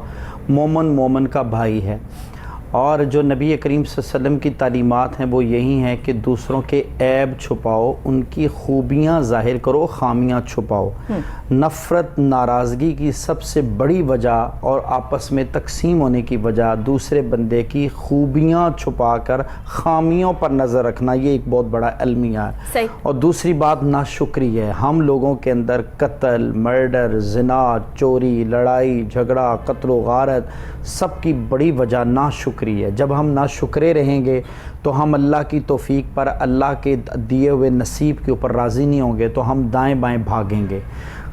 Speaker 1: مومن مومن کا بھائی ہے. اور جو نبی کریم صلی اللہ علیہ وسلم کی تعلیمات ہیں وہ یہی ہیں کہ دوسروں کے عیب چھپاؤ, ان کی خوبیاں ظاہر کرو, خامیاں چھپاؤ. نفرت ناراضگی کی سب سے بڑی وجہ اور آپس میں تقسیم ہونے کی وجہ دوسرے بندے کی خوبیاں چھپا کر خامیوں پر نظر رکھنا, یہ ایک بہت بڑا المیہ ہے. اور دوسری بات ناشکری ہے. ہم لوگوں کے اندر قتل, مرڈر, زنا, چوری, لڑائی جھگڑا, قتل و غارت, سب کی بڑی وجہ ناشکری ہے. جب ہم ناشکرے رہیں گے تو ہم اللہ کی توفیق پر, اللہ کے دیے ہوئے نصیب کے اوپر راضی نہیں ہوں گے, تو ہم دائیں بائیں بھاگیں گے.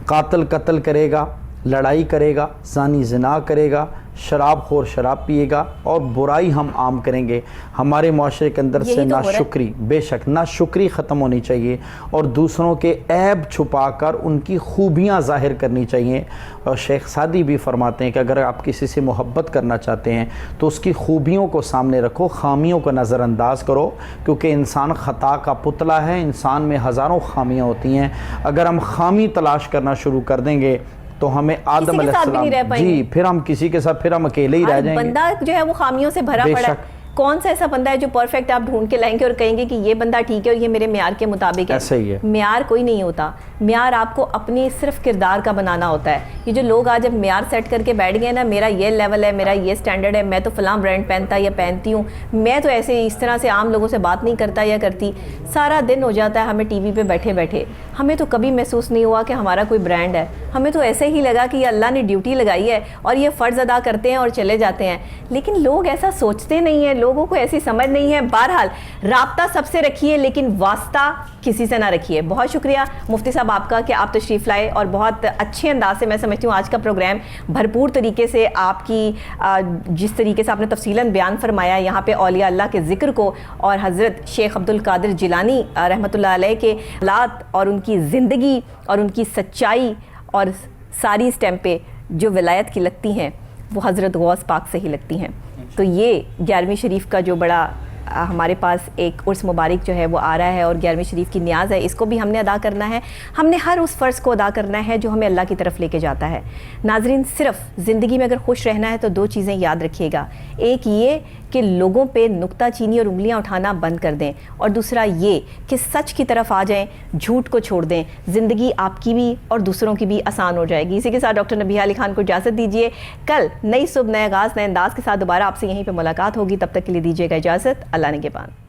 Speaker 1: قاتل قتل کرے گا, لڑائی کرے گا, زانی زنا کرے گا, شراب خور شراب پیے گا, اور برائی ہم عام کریں گے. ہمارے معاشرے کے اندر سے ناشکری, بے شک ناشکری ختم ہونی چاہیے, اور دوسروں کے عیب چھپا کر ان کی خوبیاں ظاہر کرنی چاہیے. اور شیخ سعدی بھی فرماتے ہیں کہ اگر آپ کسی سے محبت کرنا چاہتے ہیں تو اس کی خوبیوں کو سامنے رکھو, خامیوں کو نظر انداز کرو, کیونکہ انسان خطا کا پتلا ہے. انسان میں ہزاروں خامیاں ہوتی ہیں. اگر ہم خامی تلاش کرنا شروع کر دیں گے تو ہمیں آدم علیہ السلام, جی پھر ہم کسی کے ساتھ, پھر ہم اکیلے ہی رہ جائیں گے.
Speaker 2: بندہ جو ہے وہ خامیوں سے بھرا پڑا ہے. کون سا ایسا بندہ ہے جو پرفیکٹ آپ ڈھونڈ کے لائیں گے اور کہیں گے کہ یہ بندہ ٹھیک ہے اور یہ میرے معیار کے مطابق ہے؟
Speaker 1: ایسا ہی ہے.
Speaker 2: معیار کوئی نہیں ہوتا. معیار آپ کو اپنی صرف کردار کا بنانا ہوتا ہے. یہ جو لوگ آج اب معیار سیٹ کر کے بیٹھ گئے نا, میرا یہ لیول ہے, میرا یہ سٹینڈرڈ ہے, میں تو فلاں برانڈ پہنتا یا پہنتی ہوں, میں تو ایسے اس طرح سے عام لوگوں سے بات نہیں کرتا یا کرتی. سارا دن ہو جاتا ہے ہمیں ٹی وی پہ بیٹھے بیٹھے. ہمیں تو کبھی محسوس نہیں ہوا کہ ہمارا کوئی برانڈ ہے. ہمیں تو ایسے ہی لگا کہ یہ اللہ نے ڈیوٹی لگائی ہے اور یہ فرض ادا کرتے ہیں اور چلے جاتے ہیں. لیکن لوگ ایسا سوچتے نہیں ہیں, لوگوں کو ایسی سمجھ نہیں ہے. بہرحال رابطہ سب سے رکھیے لیکن واسطہ کسی سے نہ رکھیے. بہت شکریہ مفتی صاحب آپ کا کہ آپ تشریف لائے, اور بہت اچھے انداز سے میں سمجھتی ہوں آج کا پروگرام بھرپور طریقے سے آپ کی جس طریقے سے آپ نے تفصیلاً بیان فرمایا یہاں پہ اولیاء اللہ کے ذکر کو, اور حضرت شیخ عبد القادر جیلانی رحمۃ اللہ علیہ کے حالات اور ان کی زندگی اور ان کی سچائی, اور ساری اسٹیم پہ جو ولایت کی لگتی ہیں وہ حضرت غوث پاک سے ہی لگتی ہیں. تو یہ 11ویں شریف کا جو بڑا ہمارے پاس ایک عرس مبارک جو ہے وہ آ رہا ہے, اور 11ویں شریف کی نیاز ہے, اس کو بھی ہم نے ادا کرنا ہے. ہم نے ہر اس فرض کو ادا کرنا ہے جو ہمیں اللہ کی طرف لے کے جاتا ہے. ناظرین, صرف زندگی میں اگر خوش رہنا ہے تو 2 چیزیں یاد رکھیے گا. ایک یہ کہ لوگوں پہ نکتہ چینی اور انگلیاں اٹھانا بند کر دیں, اور دوسرا یہ کہ سچ کی طرف آ جائیں, جھوٹ کو چھوڑ دیں. زندگی آپ کی بھی اور دوسروں کی بھی آسان ہو جائے گی. اسی کے ساتھ ڈاکٹر نبیہ علی خان کو اجازت دیجیے. کل نئی صبح, نئے آغاز, نئے انداز کے ساتھ دوبارہ آپ سے یہیں پہ ملاقات ہوگی. تب تک کے لیے دیجیے گا اجازت. اللہ نگہبان.